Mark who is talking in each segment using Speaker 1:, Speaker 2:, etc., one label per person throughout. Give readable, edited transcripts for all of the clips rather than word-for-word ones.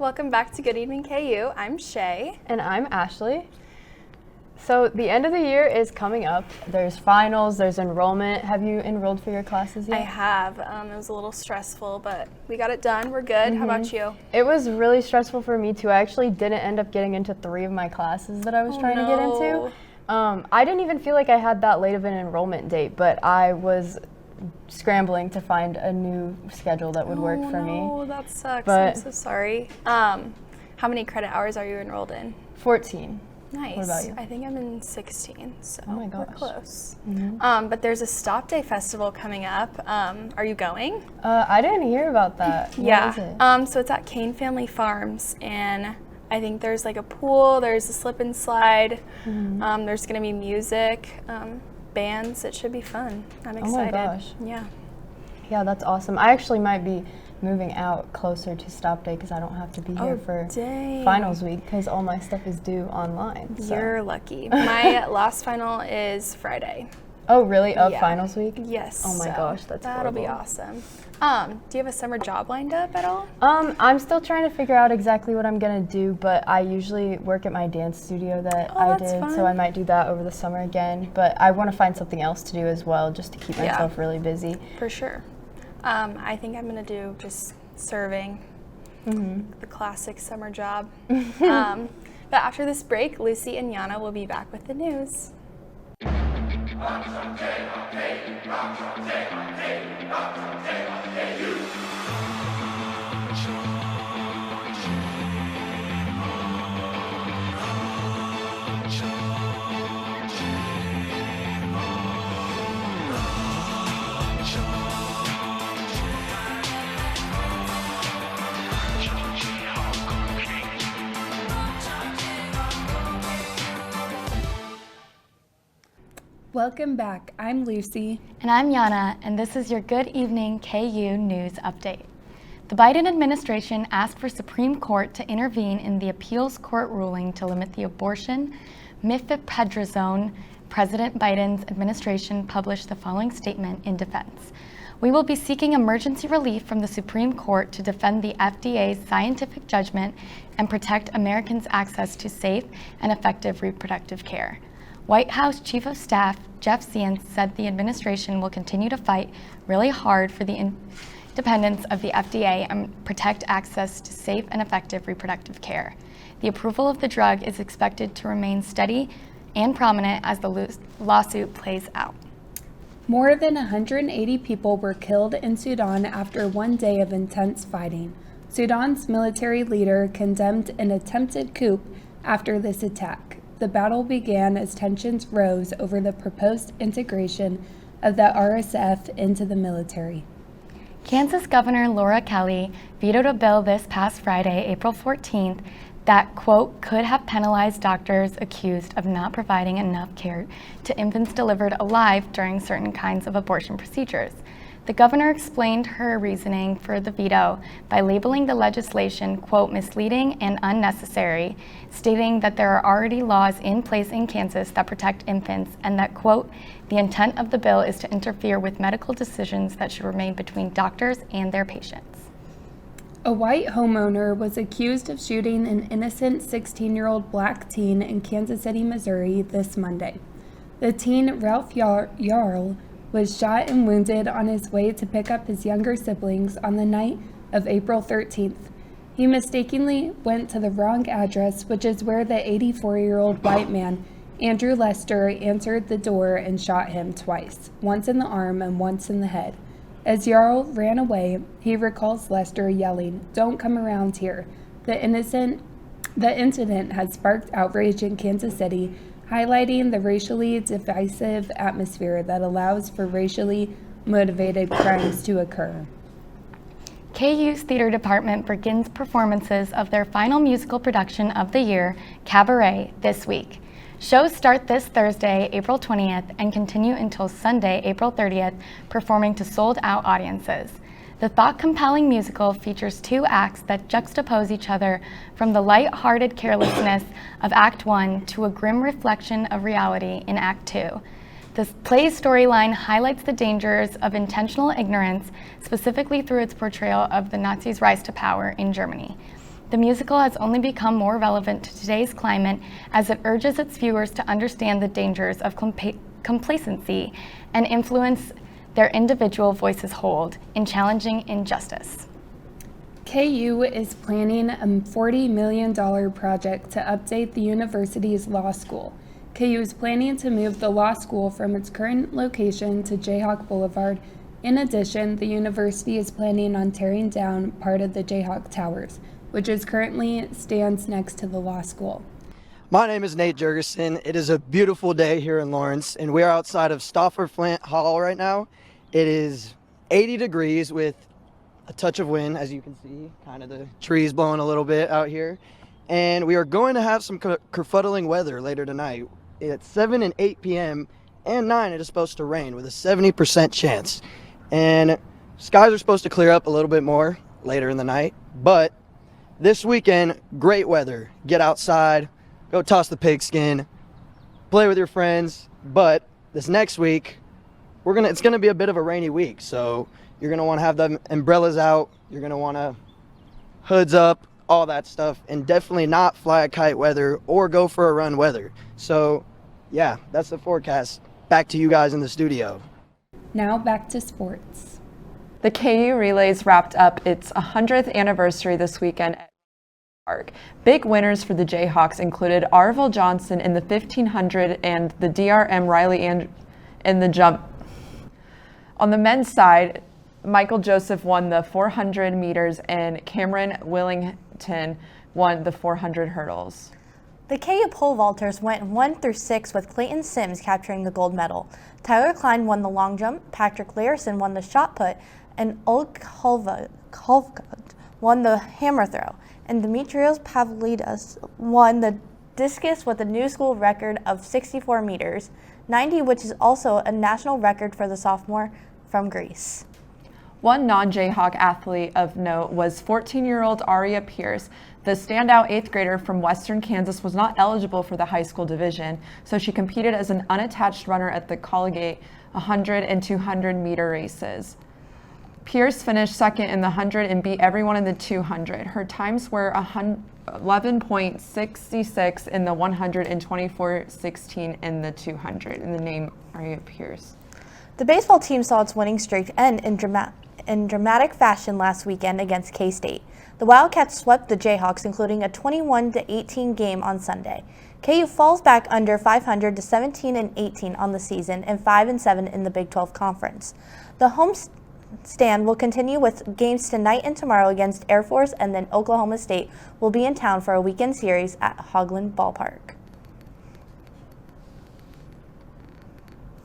Speaker 1: Welcome back to Good Evening KU. I'm Shay.
Speaker 2: And I'm Ashley. So the end of the year is coming up. There's finals, there's enrollment. Have you enrolled for your classes yet?
Speaker 1: I have. It was a little stressful, but we got it done. We're good. How about you?
Speaker 2: It was really stressful for me too. I actually didn't end up getting into 3 of my classes that I was trying to get into. I didn't even feel like I had that late of an enrollment date, but I was scrambling to find a new schedule that would work for me.
Speaker 1: Oh, that sucks. I'm so sorry. How many credit hours are you enrolled in?
Speaker 2: 14.
Speaker 1: Nice.
Speaker 2: What about you?
Speaker 1: I think I'm in 16, so
Speaker 2: oh my gosh.
Speaker 1: We're close. But there's a Stop Day festival coming up. Are you going?
Speaker 2: I didn't hear about that.
Speaker 1: Yeah.
Speaker 2: What is it?
Speaker 1: So it's at Kane Family Farms, and I think there's like a pool, there's a slip and slide, there's going to be music, bands. It should be fun. I'm excited.
Speaker 2: Oh my gosh.
Speaker 1: Yeah.
Speaker 2: Yeah, that's awesome. I actually might be moving out closer to Stop Day because I don't have to be here for finals week because all my stuff is due online. So.
Speaker 1: You're lucky. My last final is Friday.
Speaker 2: Oh, really? Finals week?
Speaker 1: Yes.
Speaker 2: Oh my gosh, that'll
Speaker 1: be awesome. Do you have a summer job lined up at all?
Speaker 2: I'm still trying to figure out exactly what I'm gonna do, but I usually work at my dance studio that I did, fun. So I might do that over the summer again. But I want to find something else to do as well, just to keep myself really busy.
Speaker 1: For sure. I think I'm gonna do just serving, the classic summer job. But after this break, Lucy and Yana will be back with the news.
Speaker 3: Welcome back. I'm Lucy.
Speaker 4: And I'm Yana, and this is your Good Evening KU News Update. The Biden administration asked for Supreme Court to intervene in the appeals court ruling to limit the abortion mifepristone. President Biden's administration published the following statement in defense. We will be seeking emergency relief from the Supreme Court to defend the FDA's scientific judgment and protect Americans' access to safe and effective reproductive care. White House Chief of Staff Jeff Zients said the administration will continue to fight really hard for the independence of the FDA and protect access to safe and effective reproductive care. The approval of the drug is expected to remain steady and prominent as the lawsuit plays out.
Speaker 3: More than 180 people were killed in Sudan after one day of intense fighting. Sudan's military leader condemned an attempted coup after this attack. The battle began as tensions rose over the proposed integration of the RSF into the military.
Speaker 4: Kansas Governor Laura Kelly vetoed a bill this past Friday, April 14th, that, quote, could have penalized doctors accused of not providing enough care to infants delivered alive during certain kinds of abortion procedures. The governor explained her reasoning for the veto by labeling the legislation, quote, misleading and unnecessary, stating that there are already laws in place in Kansas that protect infants and that, quote, the intent of the bill is to interfere with medical decisions that should remain between doctors and their patients.
Speaker 3: A white homeowner was accused of shooting an innocent 16-year-old black teen in Kansas City, Missouri this Monday. The teen, Ralph Yarl, was shot and wounded on his way to pick up his younger siblings on the night of April 13th. He mistakenly went to the wrong address, which is where the 84-year-old white man, Andrew Lester, answered the door and shot him twice, once in the arm and once in the head. As Yarl ran away, he recalls Lester yelling, "Don't come around here." The incident has sparked outrage in Kansas City, highlighting the racially divisive atmosphere that allows for racially motivated crimes to occur.
Speaker 4: KU's theater department begins performances of their final musical production of the year, Cabaret, this week. Shows start this Thursday, April 20th, and continue until Sunday, April 30th, performing to sold-out audiences. The thought-compelling musical features 2 acts that juxtapose each other, from the light-hearted carelessness of Act 1 to a grim reflection of reality in Act 2. The play's storyline highlights the dangers of intentional ignorance, specifically through its portrayal of the Nazis' rise to power in Germany. The musical has only become more relevant to today's climate as it urges its viewers to understand the dangers of complacency and influence their individual voices hold in challenging injustice.
Speaker 3: KU is planning a $40 million project to update the university's law school. KU is planning to move the law school from its current location to Jayhawk Boulevard. In addition, the university is planning on tearing down part of the Jayhawk Towers, which currently stands next to the law school.
Speaker 5: My name is Nate Jurgensen. It is a beautiful day here in Lawrence, and we are outside of Stauffer Flint Hall right now. It is 80 degrees with a touch of wind, as you can see, kind of the trees blowing a little bit out here. And we are going to have some kerfuddling weather later tonight. At 7 and 8 p.m. and 9, it is supposed to rain with a 70% chance. And skies are supposed to clear up a little bit more later in the night. But this weekend, great weather. Get outside, go toss the pigskin, play with your friends. But this next week, it's gonna be a bit of a rainy week. So you're gonna want to have the umbrellas out. You're gonna want to hoods up, all that stuff, and definitely not fly a kite weather or go for a run weather. So yeah, that's the forecast. Back to you guys in the studio.
Speaker 3: Now back to sports.
Speaker 6: The KU Relays wrapped up its 100th anniversary this weekend at Park. Big winners for the Jayhawks included Arvil Johnson in the 1500 and the DRM Riley in the jump. On the men's side, Michael Joseph won the 400 meters and Cameron Willington won the 400 hurdles.
Speaker 7: The KU pole vaulters went 1 through 6 with Clayton Sims capturing the gold medal. Tyler Klein won the long jump, Patrick Larison won the shot put, and Ulk Holvud won the hammer throw. And Dimitrios Pavlidis won the discus with a new school record of 64 meters, 90, which is also a national record for the sophomore from Greece.
Speaker 6: One non-Jayhawk athlete of note was 14-year-old Aria Pierce. The standout 8th grader from Western Kansas was not eligible for the high school division, so she competed as an unattached runner at the Colgate 100 and 200 meter races. Pierce finished second in the 100 and beat everyone in the 200. Her times were 11.66 in the 100 and 24.16 in the 200. In the name Aria Pierce.
Speaker 7: The baseball team saw its winning streak end in dramatic fashion last weekend against K-State. The Wildcats swept the Jayhawks, including a 21-18 game on Sunday. KU falls back under 500 to 17-18 on the season and 5-7 in the Big 12 Conference. The homestand will continue with games tonight and tomorrow against Air Force, and then Oklahoma State will be in town for a weekend series at Hoagland Ballpark.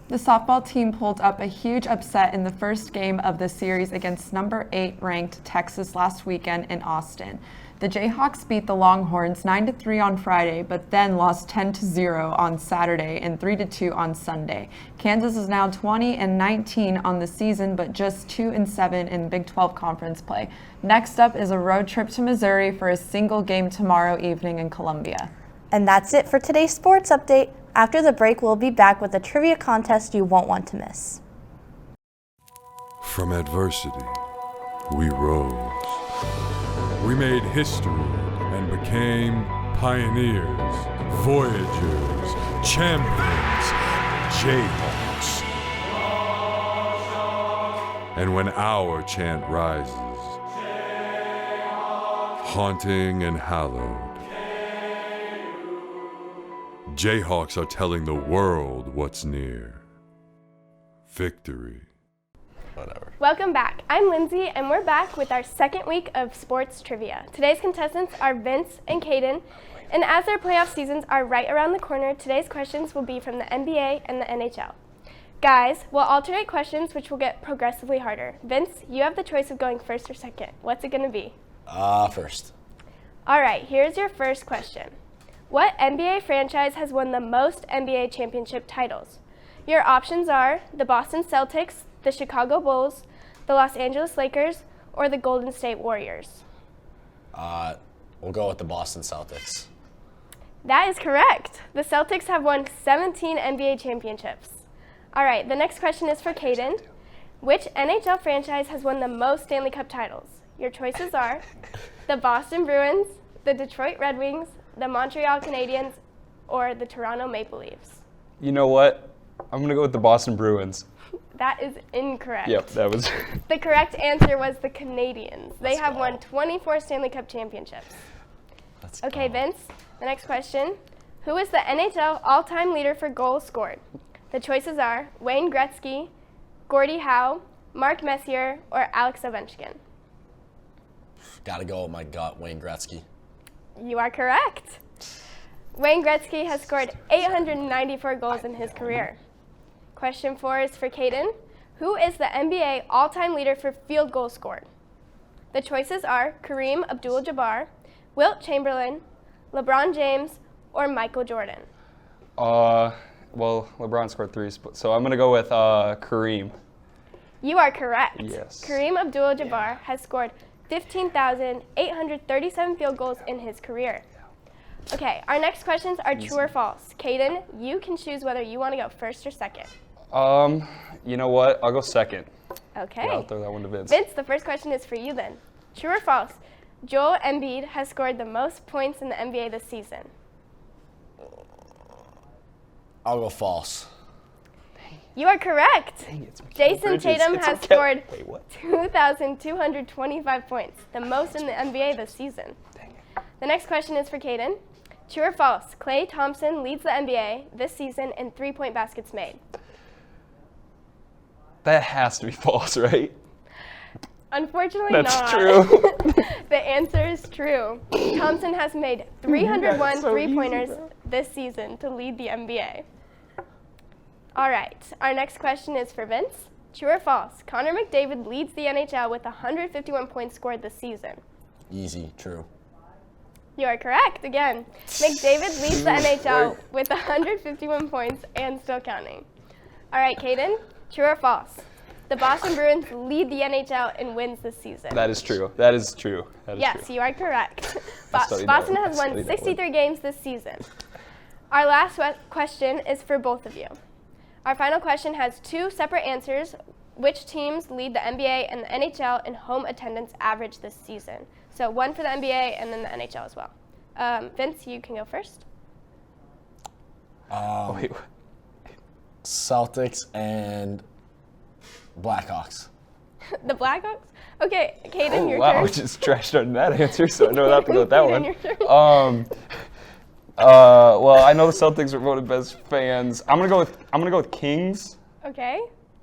Speaker 6: The softball team pulled up a huge upset in the first game of the series against number 8 ranked Texas last weekend in Austin. The Jayhawks beat the Longhorns 9-3 on Friday, but then lost 10-0 on Saturday and 3-2 on Sunday. Kansas is now 20-19 on the season, but just 2-7 in Big 12 conference play. Next up is a road trip to Missouri for a single game tomorrow evening in Columbia.
Speaker 7: And that's it for today's sports update. After the break, we'll be back with a trivia contest you won't want to miss.
Speaker 8: From adversity, we rose. We made history and became pioneers, voyagers, champions, Jayhawks. And when our chant rises, haunting and hallowed, Jayhawks are telling the world what's near. Victory.
Speaker 9: Whatever. Welcome back. I'm Lindsay, and we're back with our second week of sports trivia. Today's contestants are Vince and Caden, and as their playoff seasons are right around the corner, today's questions will be from the NBA and the NHL. Guys, we'll alternate questions, which will get progressively harder. Vince, you have the choice of going first or second. What's it going to be?
Speaker 10: First.
Speaker 9: All right, here's your first question. What NBA franchise has won the most NBA championship titles? Your options are the Boston Celtics, the Chicago Bulls, the Los Angeles Lakers, or the Golden State Warriors.
Speaker 10: We'll go with the Boston Celtics.
Speaker 9: That is correct. The Celtics have won 17 NBA championships. All right, the next question is for Caden. Which NHL franchise has won the most Stanley Cup titles? Your choices are The Boston Bruins, the Detroit Red Wings, the Montreal Canadiens, or the Toronto Maple Leafs?
Speaker 11: You know what? I'm going to go with the Boston Bruins.
Speaker 9: That is incorrect.
Speaker 11: Yep, that was.
Speaker 9: The correct answer was the Canadiens. They have won 24 Stanley Cup championships. Okay, Vince, the next question. Who is the NHL all-time leader for goals scored? The choices are Wayne Gretzky, Gordie Howe, Mark Messier, or Alex Ovechkin.
Speaker 10: Gotta go with my gut, Wayne Gretzky.
Speaker 9: You are correct. Wayne Gretzky has scored 894 goals in his career. Question 4 is for Caden. Who is the NBA all-time leader for field goals scored? The choices are Kareem Abdul-Jabbar, Wilt Chamberlain, LeBron James, or Michael Jordan.
Speaker 11: Well, LeBron scored 3, so I'm going to go with Kareem.
Speaker 9: You are correct.
Speaker 11: Yes.
Speaker 9: Kareem Abdul-Jabbar has scored 15,837 field goals in his career. Okay, our next questions are true or false. Caden, you can choose whether you want to go first or second.
Speaker 11: You know what? I'll go second.
Speaker 9: Okay.
Speaker 11: Yeah, I'll throw that one to Vince.
Speaker 9: Vince, the first question is for you then. True or false? Joel Embiid has scored the most points in the NBA this season.
Speaker 10: I'll go false.
Speaker 9: You are correct.
Speaker 11: Dang it, it's Mikal
Speaker 9: Jason
Speaker 11: Bridges.
Speaker 9: Tatum
Speaker 11: It's
Speaker 9: has
Speaker 11: Mikal.
Speaker 9: scored
Speaker 11: Wait, what?
Speaker 9: 2,225 points, the most in the NBA this season.
Speaker 11: Dang it.
Speaker 9: The next question is for Caden. True or false? Klay Thompson leads the NBA this season in three-point baskets made.
Speaker 11: That has to be false, right?
Speaker 9: Unfortunately
Speaker 11: That's
Speaker 9: not.
Speaker 11: true.
Speaker 9: The answer is true. Thompson has made 301 three-pointers this season to lead the NBA. All right, our next question is for Vince. True or false? Connor McDavid leads the NHL with 151 points scored this season.
Speaker 10: Easy, true.
Speaker 9: You are correct again. McDavid leads the NHL with 151 points and still counting. All right, Caden, true or false? The Boston Bruins lead the NHL in wins this season.
Speaker 11: That is true. That is true. That is
Speaker 9: Yes,
Speaker 11: true.
Speaker 9: you are correct.
Speaker 11: studied
Speaker 9: Boston
Speaker 11: that one.
Speaker 9: has
Speaker 11: I
Speaker 9: won
Speaker 11: studied that
Speaker 9: 63 games this season. Our last question is for both of you. Our final question has two separate answers. Which teams lead the NBA and the NHL in home attendance average this season? So one for the NBA and then the NHL as well. Vince, you can go first.
Speaker 11: Wait,
Speaker 10: Celtics and Blackhawks.
Speaker 9: The Blackhawks? Okay, Caden, your
Speaker 11: wow,
Speaker 9: turn.
Speaker 11: I just trashed on that answer, so I know not to go with that
Speaker 9: Caden,
Speaker 11: one.
Speaker 9: your turn.
Speaker 11: Well, I know the Celtics are voted best fans. I'm gonna go with Kings.
Speaker 9: Okay.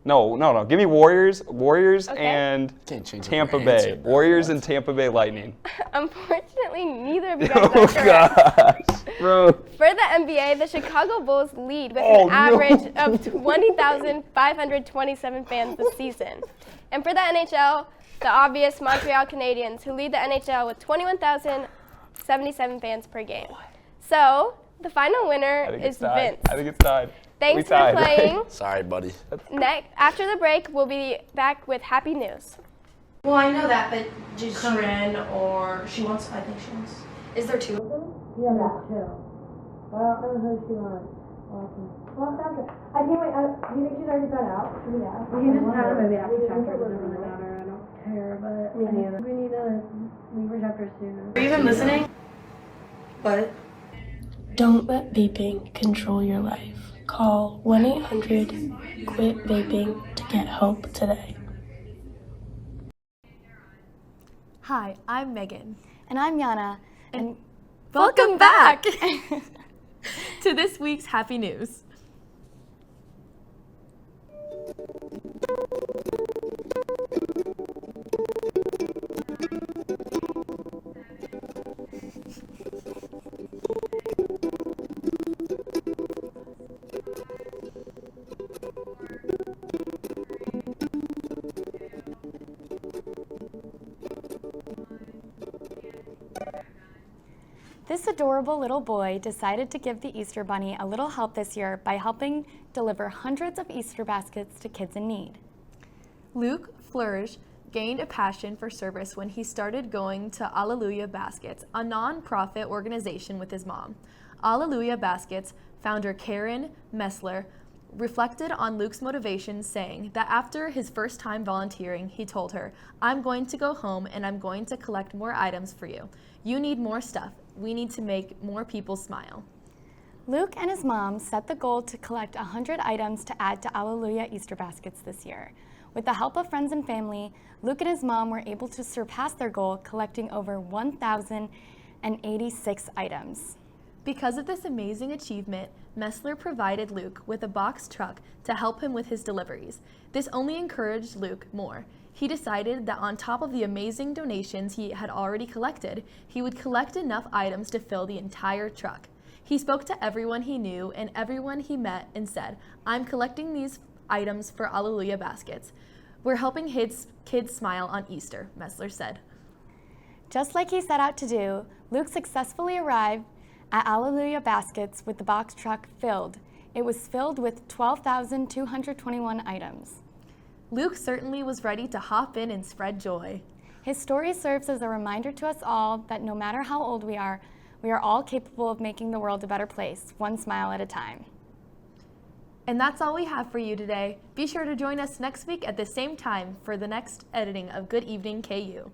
Speaker 11: No. Give me Warriors
Speaker 9: Okay.
Speaker 11: and
Speaker 10: Can't change up
Speaker 11: Tampa
Speaker 10: your
Speaker 11: Bay.
Speaker 10: answer, bro.
Speaker 11: Warriors
Speaker 10: What?
Speaker 11: and Tampa Bay Lightning.
Speaker 9: Unfortunately, neither of you guys
Speaker 11: Oh
Speaker 9: are correct.
Speaker 11: gosh, bro.
Speaker 9: For the NBA, the Chicago Bulls lead with
Speaker 11: Oh,
Speaker 9: an average of 20,527 fans this season. And for the NHL, the obvious Montreal Canadiens, who lead the NHL with 21,077 fans per game. So, the final winner is Vince.
Speaker 11: I think it's tied.
Speaker 9: Thanks
Speaker 11: We
Speaker 9: for
Speaker 11: tied, right?
Speaker 9: playing.
Speaker 10: Sorry, buddy.
Speaker 9: After the break, we'll be back with happy news.
Speaker 12: Well, I know that, but did Corinne or I think she wants. Is there two of them?
Speaker 13: Yeah, there's two. But I don't know who she wants. Well, sounds good. I can't wait. Do you think she's already found out? Yeah. We can just add a movie after chapter. It doesn't really matter. I don't care, but we need to leave her chapter soon.
Speaker 12: Are you even listening? What?
Speaker 14: Don't let vaping control your life. Call 1-800-QUIT-VAPING to get help today.
Speaker 15: Hi, I'm Megan.
Speaker 4: And I'm Yana. And
Speaker 15: welcome back to this week's Happy News.
Speaker 4: This adorable little boy decided to give the Easter Bunny a little help this year by helping deliver hundreds of Easter baskets to kids in need.
Speaker 15: Luke Flourish gained a passion for service when he started going to Alleluia Baskets, a non-profit organization with his mom. Alleluia Baskets founder Karen Messler reflected on Luke's motivation, saying that after his first time volunteering, he told her, "I'm going to go home and I'm going to collect more items for you. You need more stuff. We need to make more people smile."
Speaker 4: Luke and his mom set the goal to collect 100 items to add to Alleluia Easter baskets this year. With the help of friends and family, Luke and his mom were able to surpass their goal, collecting over 1,086 items.
Speaker 15: Because of this amazing achievement, Messler provided Luke with a box truck to help him with his deliveries. This only encouraged Luke more. He decided that on top of the amazing donations he had already collected, he would collect enough items to fill the entire truck. He spoke to everyone he knew and everyone he met and said, "I'm collecting these items for Alleluia baskets. We're helping kids smile on Easter," Messler said.
Speaker 4: Just like he set out to do, Luke successfully arrived at Alleluia Baskets with the box truck filled. It was filled with 12,221 items.
Speaker 15: Luke certainly was ready to hop in and spread joy.
Speaker 4: His story serves as a reminder to us all that no matter how old we are all capable of making the world a better place, one smile at a time.
Speaker 15: And that's all we have for you today. Be sure to join us next week at the same time for the next editing of Good Evening KU.